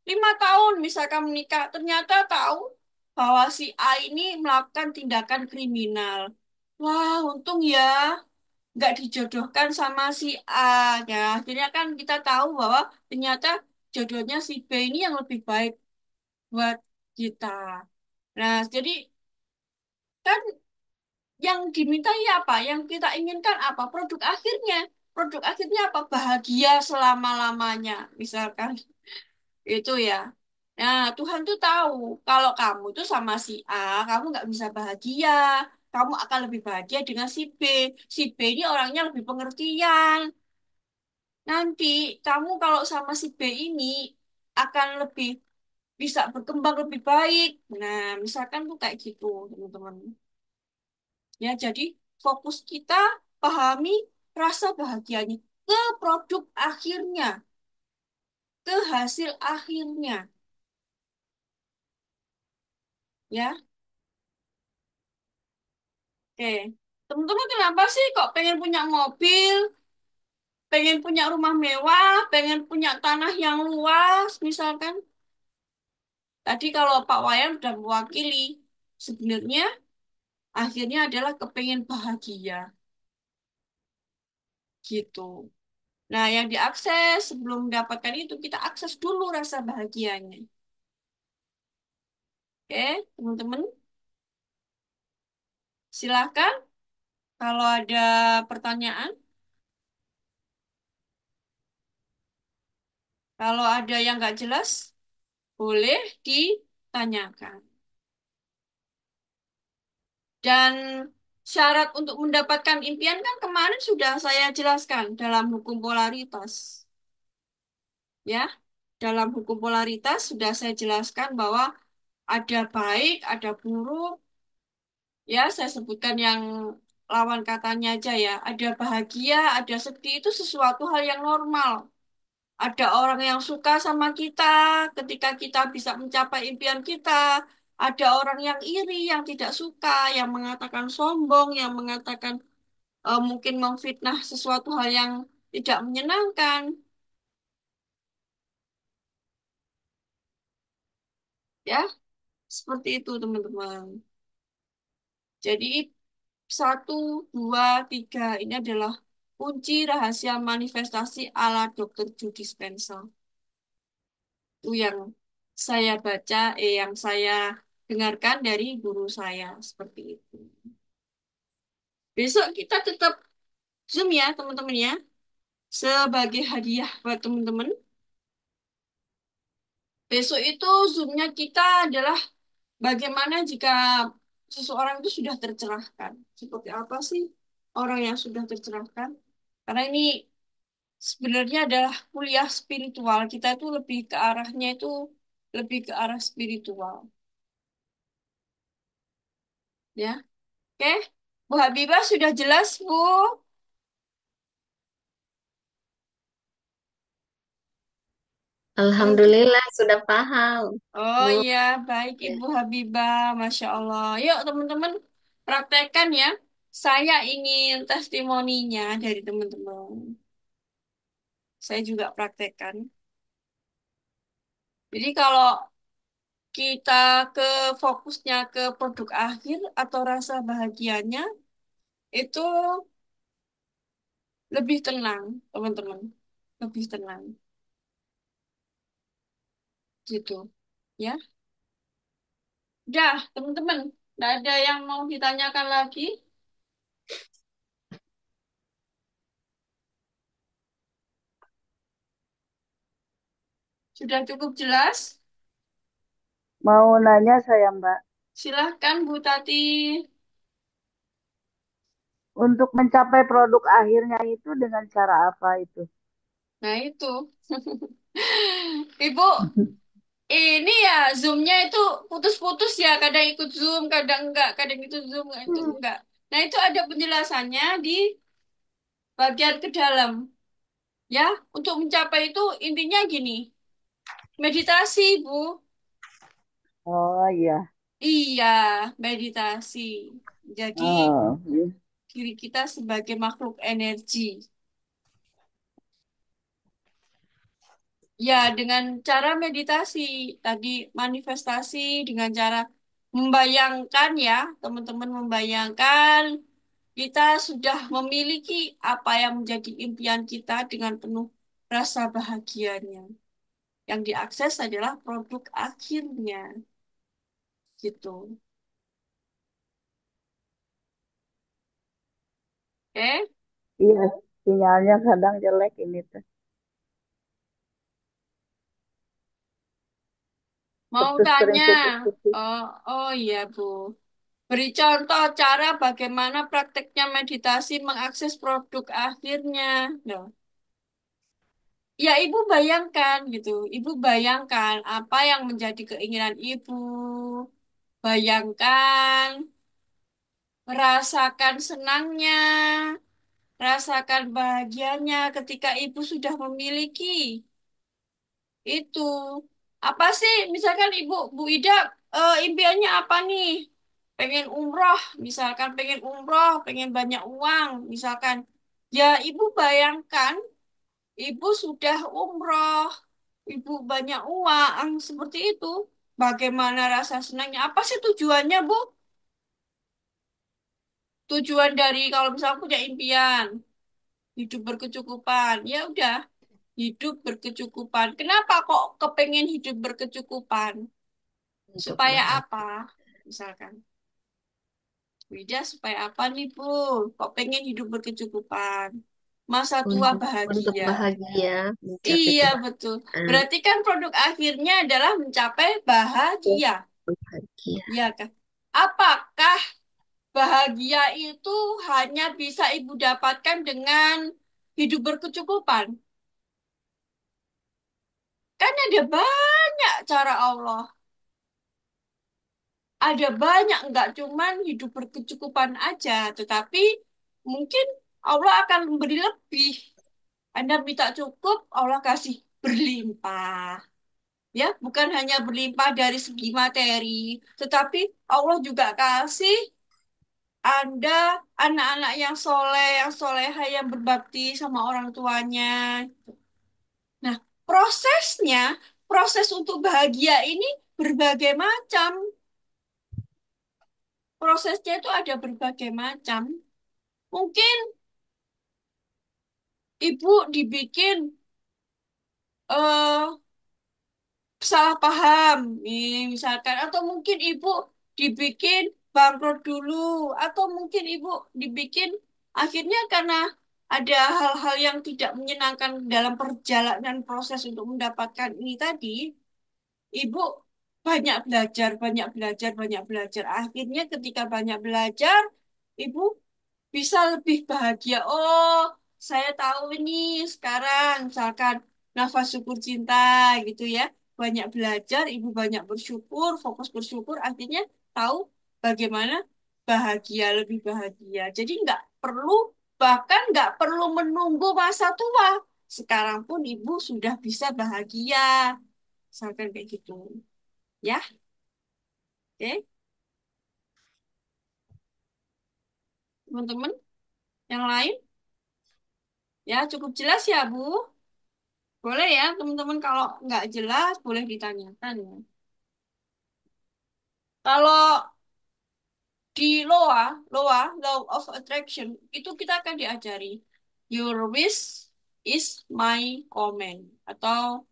5 tahun misalkan menikah, ternyata tahu bahwa si A ini melakukan tindakan kriminal. Wah, untung ya nggak dijodohkan sama si A. Ya, akhirnya kan kita tahu bahwa ternyata jodohnya si B ini yang lebih baik buat kita. Nah, jadi kan yang dimintai apa? Yang kita inginkan apa? Produk akhirnya. Produk akhirnya apa? Bahagia selama-lamanya. Misalkan itu ya. Nah, Tuhan tuh tahu kalau kamu tuh sama si A, kamu nggak bisa bahagia. Kamu akan lebih bahagia dengan si B. Si B ini orangnya lebih pengertian. Nanti kamu kalau sama si B ini akan lebih bisa berkembang lebih baik. Nah, misalkan tuh kayak gitu, teman-teman. Ya, jadi fokus kita pahami rasa bahagianya ke produk akhirnya, ke hasil akhirnya. Ya, oke. Teman-teman kenapa sih kok pengen punya mobil, pengen punya rumah mewah, pengen punya tanah yang luas, misalkan? Tadi kalau Pak Wayan sudah mewakili, sebenarnya akhirnya adalah kepengen bahagia, gitu. Nah, yang diakses sebelum mendapatkan itu, kita akses dulu rasa bahagianya. Oke, teman-teman, silahkan kalau ada pertanyaan, kalau ada yang nggak jelas, boleh ditanyakan. Dan syarat untuk mendapatkan impian kan kemarin sudah saya jelaskan dalam hukum polaritas. Ya, dalam hukum polaritas sudah saya jelaskan bahwa ada baik, ada buruk. Ya, saya sebutkan yang lawan katanya aja ya. Ada bahagia, ada sedih, itu sesuatu hal yang normal. Ada orang yang suka sama kita ketika kita bisa mencapai impian kita. Ada orang yang iri, yang tidak suka, yang mengatakan sombong, yang mengatakan mungkin memfitnah sesuatu hal yang tidak menyenangkan. Ya, seperti itu teman-teman. Jadi satu, dua, tiga ini adalah kunci rahasia manifestasi ala Dr. Joe Dispenza. Itu yang saya baca, yang saya dengarkan dari guru saya seperti itu. Besok kita tetap Zoom ya, teman-teman ya. Sebagai hadiah buat teman-teman. Besok itu Zoom-nya kita adalah bagaimana jika seseorang itu sudah tercerahkan. Seperti apa sih orang yang sudah tercerahkan? Karena ini sebenarnya adalah kuliah spiritual. Kita itu lebih ke arahnya itu lebih ke arah spiritual. Ya, oke. Bu Habibah sudah jelas, Bu. Untuk Alhamdulillah sudah paham, Oh Bu. iya, baik Ya. Ibu Habibah, Masya Allah. Yuk teman-teman, praktekkan ya. Saya ingin testimoninya dari teman-teman. Saya juga praktekkan. Jadi kalau kita ke fokusnya ke produk akhir atau rasa bahagianya, itu lebih tenang, teman-teman. Lebih tenang, gitu. Ya, udah teman-teman. Nggak ada yang mau ditanyakan lagi. Sudah cukup jelas. Mau nanya saya, Mbak, Silahkan Bu Tati. untuk mencapai produk akhirnya itu dengan cara apa itu? Nah itu. Ibu, ini ya Zoom-nya itu putus-putus ya. Kadang ikut Zoom, kadang enggak. Kadang itu Zoom, itu enggak. Nah itu ada penjelasannya di bagian ke dalam. Ya, untuk mencapai itu intinya gini. Meditasi, Bu. Oh iya. Iya, meditasi. Jadi Oh, iya. diri kita sebagai makhluk energi. Ya, dengan cara meditasi, tadi manifestasi dengan cara membayangkan ya, teman-teman membayangkan kita sudah memiliki apa yang menjadi impian kita dengan penuh rasa bahagianya. Yang diakses adalah produk akhirnya, gitu. Oke, Iya, sinyalnya kadang jelek ini tuh. mau Putus tanya? sering putus-putus. Oh iya, Bu. Beri contoh cara bagaimana prakteknya meditasi mengakses produk akhirnya. Loh. Ya, ibu bayangkan gitu. Ibu bayangkan apa yang menjadi keinginan ibu. Bayangkan, merasakan senangnya, rasakan bahagianya ketika ibu sudah memiliki itu. Apa sih, misalkan ibu, Bu Ida, impiannya apa nih? Pengen umroh, misalkan pengen umroh, pengen banyak uang, misalkan. Ya, ibu bayangkan, ibu sudah umroh, ibu banyak uang, seperti itu. Bagaimana rasa senangnya? Apa sih tujuannya, Bu? Tujuan dari kalau misalnya punya impian, hidup berkecukupan. Ya udah, hidup berkecukupan. Kenapa kok kepengen hidup berkecukupan? Untuk Supaya bahagia, apa? Misalkan, Wida supaya apa nih, Bu? Kok pengen hidup berkecukupan? Masa tua untuk bahagia. bahagia, mencapai Iya, betul. kebahagiaan, Berarti kan produk akhirnya adalah mencapai bahagia. bahagia. Iya kan? Apakah bahagia itu hanya bisa Ibu dapatkan dengan hidup berkecukupan? Kan ada banyak cara Allah. Ada banyak, nggak cuman hidup berkecukupan aja, tetapi mungkin Allah akan memberi lebih. Anda minta cukup, Allah kasih berlimpah. Ya, bukan hanya berlimpah dari segi materi, tetapi Allah juga kasih Anda anak-anak yang soleh, yang soleha, yang berbakti sama orang tuanya. Nah, prosesnya, proses untuk bahagia ini berbagai macam. Prosesnya itu ada berbagai macam. Mungkin ibu dibikin eh salah paham, misalkan, atau mungkin ibu dibikin bangkrut dulu, atau mungkin ibu dibikin akhirnya karena ada hal-hal yang tidak menyenangkan dalam perjalanan proses untuk mendapatkan ini tadi, ibu banyak belajar, banyak belajar, banyak belajar. Akhirnya ketika banyak belajar, ibu bisa lebih bahagia. Oh, saya tahu ini sekarang, misalkan nafas syukur cinta gitu ya. Banyak belajar, ibu banyak bersyukur, fokus bersyukur, akhirnya tahu bagaimana bahagia, lebih bahagia. Jadi nggak perlu, bahkan nggak perlu menunggu masa tua. Sekarang pun ibu sudah bisa bahagia. Misalkan kayak gitu. Ya, oke. Teman-teman yang lain, ya cukup jelas ya, Bu. Boleh ya, teman-teman kalau nggak jelas, boleh ditanyakan ya. Kalau di Law of Attraction, itu kita akan diajari, your wish is my command. Atau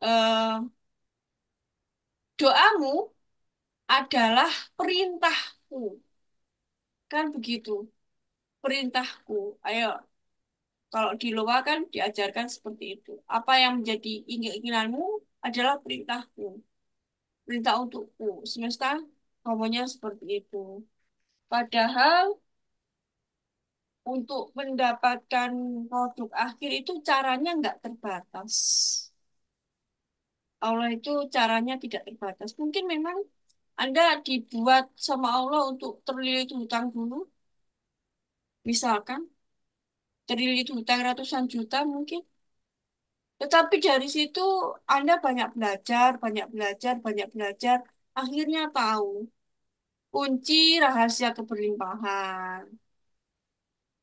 eh, doamu adalah perintahku. Kan begitu, perintahku. Ayo, kalau di Loa kan diajarkan seperti itu. Apa yang menjadi keinginanmu adalah perintahku. Perintah untukku. Semesta ngomongnya seperti itu. Padahal untuk mendapatkan produk akhir itu caranya nggak terbatas. Allah itu caranya tidak terbatas. Mungkin memang Anda dibuat sama Allah untuk terlilit hutang dulu. Misalkan terlilit hutang ratusan juta mungkin. Tetapi dari situ Anda banyak belajar, banyak belajar, banyak belajar. Akhirnya tahu kunci rahasia keberlimpahan.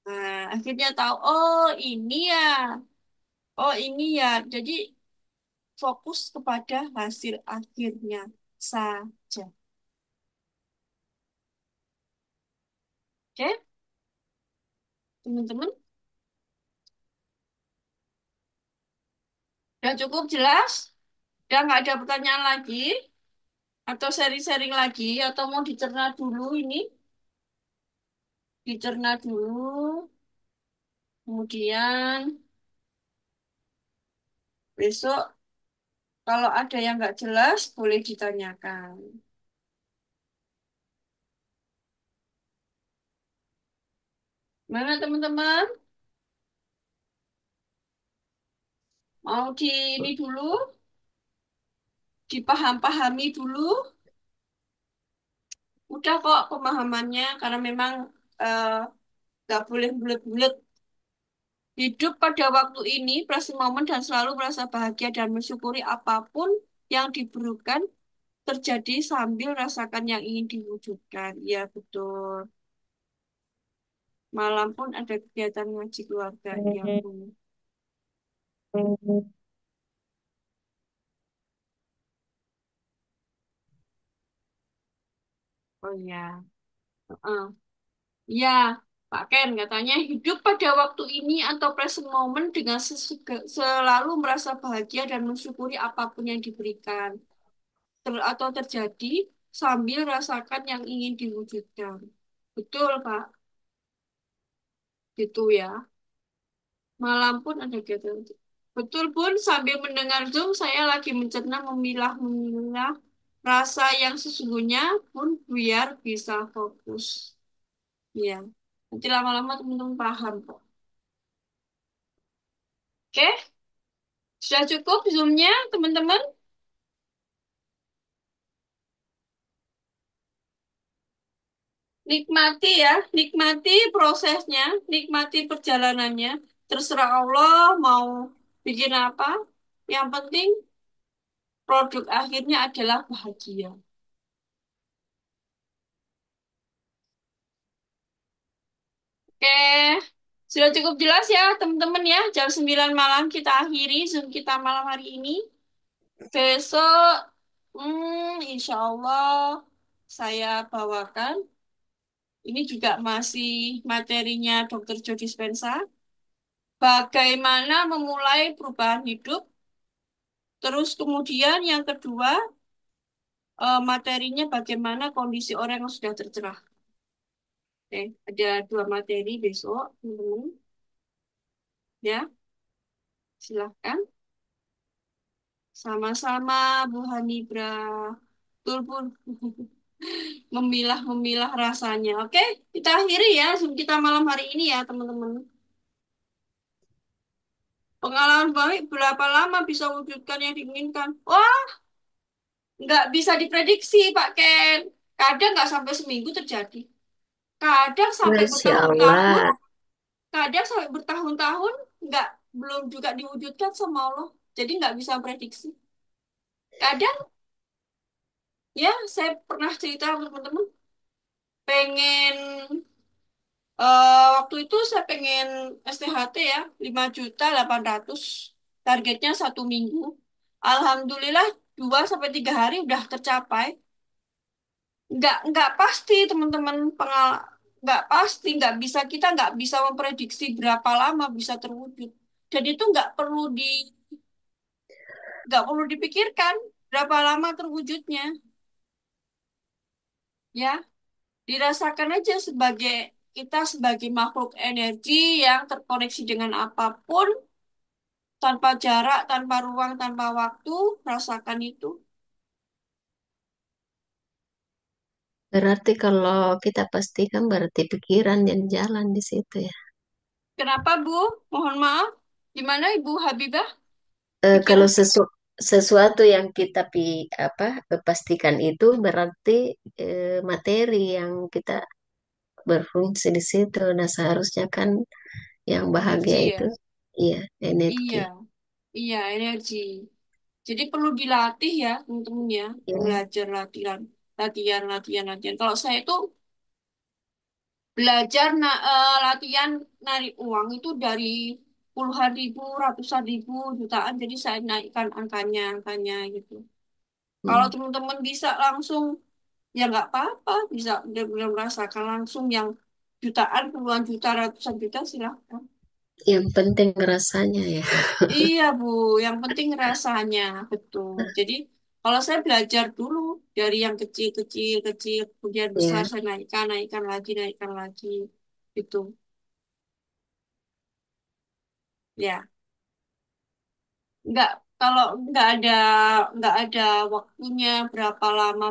Nah, akhirnya tahu, oh ini ya, oh ini ya. Jadi fokus kepada hasil akhirnya saja. Oke, teman-teman, udah cukup jelas? Udah nggak ada pertanyaan lagi? Atau sharing-sharing lagi? Atau mau dicerna dulu ini? Dicerna dulu. Kemudian besok kalau ada yang nggak jelas, boleh ditanyakan. Mana teman-teman? Mau di ini dulu? Dipaham-pahami dulu? Udah kok pemahamannya, karena memang eh, nggak boleh bulet-bulet. Hidup pada waktu ini, present moment, dan selalu merasa bahagia dan mensyukuri apapun yang diberikan terjadi sambil rasakan yang ingin diwujudkan. Ya, betul. Malam pun ada kegiatan ngaji keluarga. Iya, Bu. Oh ya. Heeh. Ya, Pak Ken katanya hidup pada waktu ini atau present moment dengan selalu merasa bahagia dan mensyukuri apapun yang diberikan atau terjadi sambil rasakan yang ingin diwujudkan. Betul, Pak. Gitu ya. Malam pun ada kegiatan. Betul pun sambil mendengar Zoom saya lagi mencerna memilah-memilah rasa yang sesungguhnya pun biar bisa fokus. Ya. Nanti lama-lama teman-teman paham kok. Oke? Sudah cukup Zoom-nya, teman-teman? Nikmati ya, nikmati prosesnya, nikmati perjalanannya. Terserah Allah mau bikin apa. Yang penting produk akhirnya adalah bahagia. Oke, sudah cukup jelas ya teman-teman ya. Jam 9 malam kita akhiri Zoom kita malam hari ini. Besok, insya Allah saya bawakan. Ini juga masih materinya Dr. Joe Dispenza. Bagaimana memulai perubahan hidup. Terus kemudian yang kedua, materinya bagaimana kondisi orang yang sudah tercerah. Oke, ada dua materi besok, teman-teman. Ya, silahkan. Sama-sama, Bu Hanibra. Betul pun. Memilah-memilah rasanya. Oke, kita akhiri ya Zoom kita malam hari ini ya, teman-teman. Pengalaman baik berapa lama bisa wujudkan yang diinginkan? Wah, nggak bisa diprediksi, Pak Ken. Kadang nggak sampai seminggu terjadi. Kadang sampai Masya bertahun-tahun, Allah. kadang sampai bertahun-tahun nggak belum juga diwujudkan sama Allah. Jadi nggak bisa prediksi. Kadang ya saya pernah cerita sama teman-teman pengen waktu itu saya pengen STHT ya 5.800.000 targetnya 1 minggu. Alhamdulillah 2 sampai 3 hari udah tercapai. Nggak pasti teman-teman nggak pasti kita nggak bisa memprediksi berapa lama bisa terwujud. Dan itu nggak perlu dipikirkan berapa lama terwujudnya, ya dirasakan aja kita sebagai makhluk energi yang terkoneksi dengan apapun, tanpa jarak, tanpa ruang, tanpa waktu, rasakan itu. Berarti kalau kita pastikan berarti pikiran yang jalan di situ ya. Kenapa, Bu? Mohon maaf. Gimana, Ibu Habibah? Kalau Pikiran? sesuatu yang kita apa pastikan itu berarti materi yang kita berfungsi di situ. Nah, seharusnya kan yang bahagia Energi itu, ya? iya, energi. Iya, iya, energi. Jadi perlu dilatih ya, teman-teman ya. Ya, Belajar latihan, latihan, latihan, latihan. Kalau saya itu belajar latihan narik uang itu dari puluhan ribu, ratusan ribu, jutaan. Jadi saya naikkan angkanya gitu. Kalau hmm. teman-teman bisa langsung, ya nggak apa-apa. Bisa benar-benar merasakan langsung yang jutaan, puluhan juta, ratusan juta, silahkan. Yang penting rasanya ya. Iya, Bu. Yang penting rasanya, betul. Jadi, kalau saya belajar dulu dari yang kecil, kecil, kecil, kemudian besar, Ya, saya naikkan, naikkan lagi. Itu, ya. Nggak, kalau nggak ada waktunya berapa lama,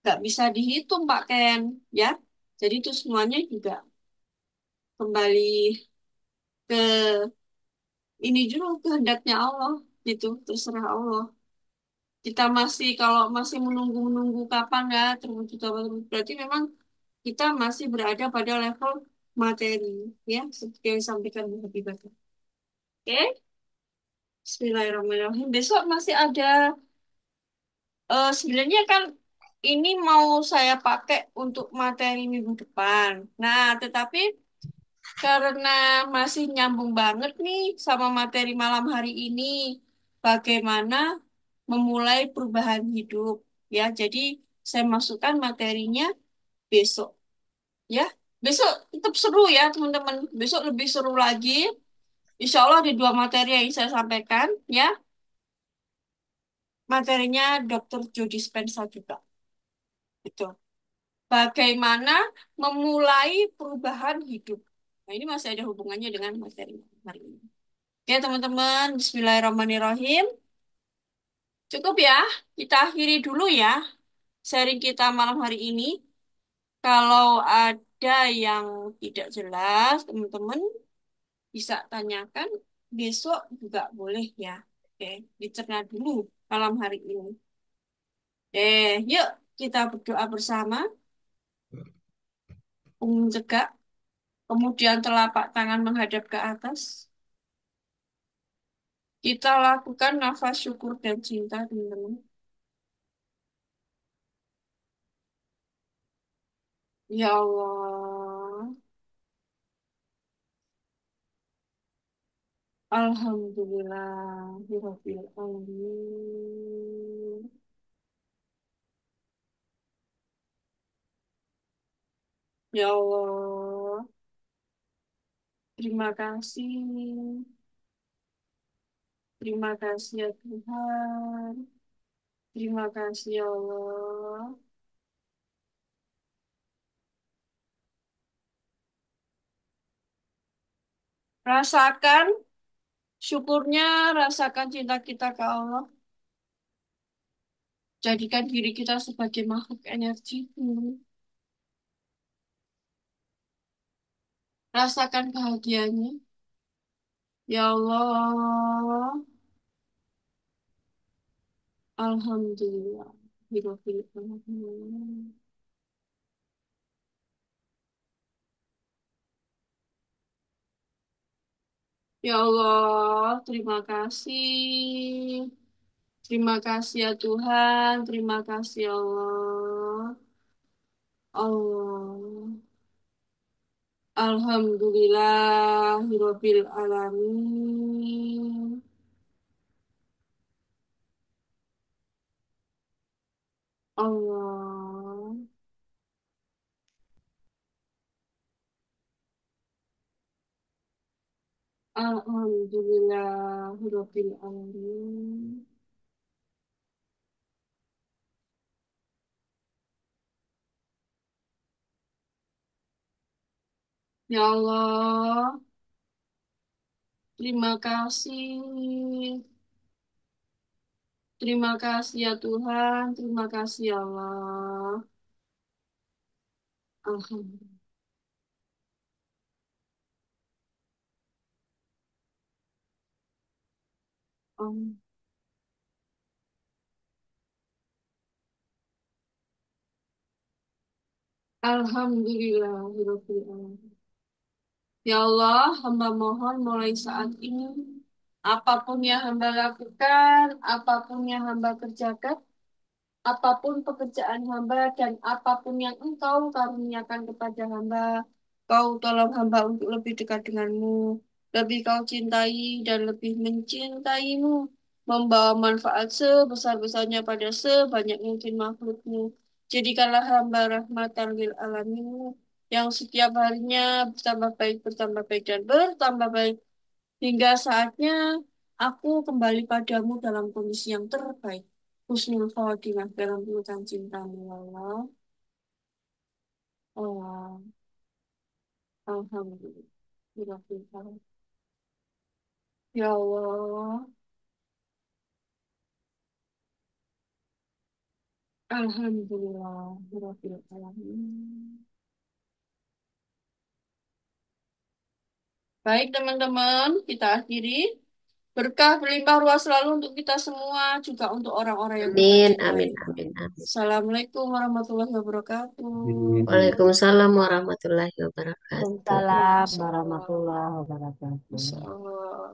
nggak bisa dihitung, Pak Ken, ya. Jadi itu semuanya juga kembali ke ini dulu kehendaknya Allah, itu terserah Allah. Kita kalau masih menunggu kapan ya terwujud apa terwujud, berarti memang kita masih berada pada level materi, ya seperti yang disampaikan Bu Habibah. Oke, Bismillahirrahmanirrahim. Besok masih ada, sebenarnya kan ini mau saya pakai untuk materi minggu depan. Nah, tetapi karena masih nyambung banget nih sama materi malam hari ini, bagaimana memulai perubahan hidup, ya. Jadi saya masukkan materinya besok, ya. Besok tetap seru ya, teman-teman. Besok lebih seru lagi. Insya Allah ada 2 materi yang saya sampaikan, ya. Materinya Dr. Jody Spensa juga. Itu. Bagaimana memulai perubahan hidup. Nah, ini masih ada hubungannya dengan materi hari ini. Oke, teman-teman. Bismillahirrahmanirrahim. Cukup ya. Kita akhiri dulu ya sharing kita malam hari ini. Kalau ada yang tidak jelas, teman-teman bisa tanyakan besok juga boleh ya. Oke, dicerna dulu malam hari ini. Yuk kita berdoa bersama. Punggung tegak, kemudian telapak tangan menghadap ke atas. Kita lakukan nafas syukur dan cinta, teman-teman. Ya Allah, Alhamdulillah, Alamin. Ya Allah, terima kasih. Terima kasih ya Tuhan. Terima kasih ya Allah. Rasakan syukurnya, rasakan cinta kita ke Allah. Jadikan diri kita sebagai makhluk energi. Rasakan bahagianya. Ya Allah, Alhamdulillah. Birofil alamin. Ya Allah, terima kasih. Terima kasih ya Tuhan, terima kasih ya Allah. Allah. Alhamdulillahirabbil alamin. Allah. Alhamdulillahirabbil alamin. Ya Allah, terima kasih. Terima kasih ya Tuhan, terima kasih ya Allah. Alhamdulillah. Alhamdulillahirabbil alamin. Ya Allah, hamba mohon mulai saat ini, apapun yang hamba lakukan, apapun yang hamba kerjakan, apapun pekerjaan hamba dan apapun yang engkau karuniakan kepada hamba, kau tolong hamba untuk lebih dekat denganmu, lebih kau cintai dan lebih mencintaimu, membawa manfaat sebesar-besarnya pada sebanyak mungkin makhlukmu. Jadikanlah hamba rahmatan lil alamin yang setiap harinya bertambah baik dan bertambah baik hingga saatnya aku kembali padamu dalam kondisi yang terbaik. Husnul Khotimah dalam pelukan cintamu, ya Allah. Allah. Alhamdulillah. Ya Allah. Alhamdulillah. Baik teman-teman, kita akhiri. Berkah berlimpah ruas selalu untuk kita semua, juga untuk orang-orang yang kita Amin, cintai. amin, amin, amin. Assalamualaikum warahmatullahi wabarakatuh. Waalaikumsalam warahmatullahi wabarakatuh. Waalaikumsalam Insya Allah. warahmatullahi wabarakatuh. Insya Allah.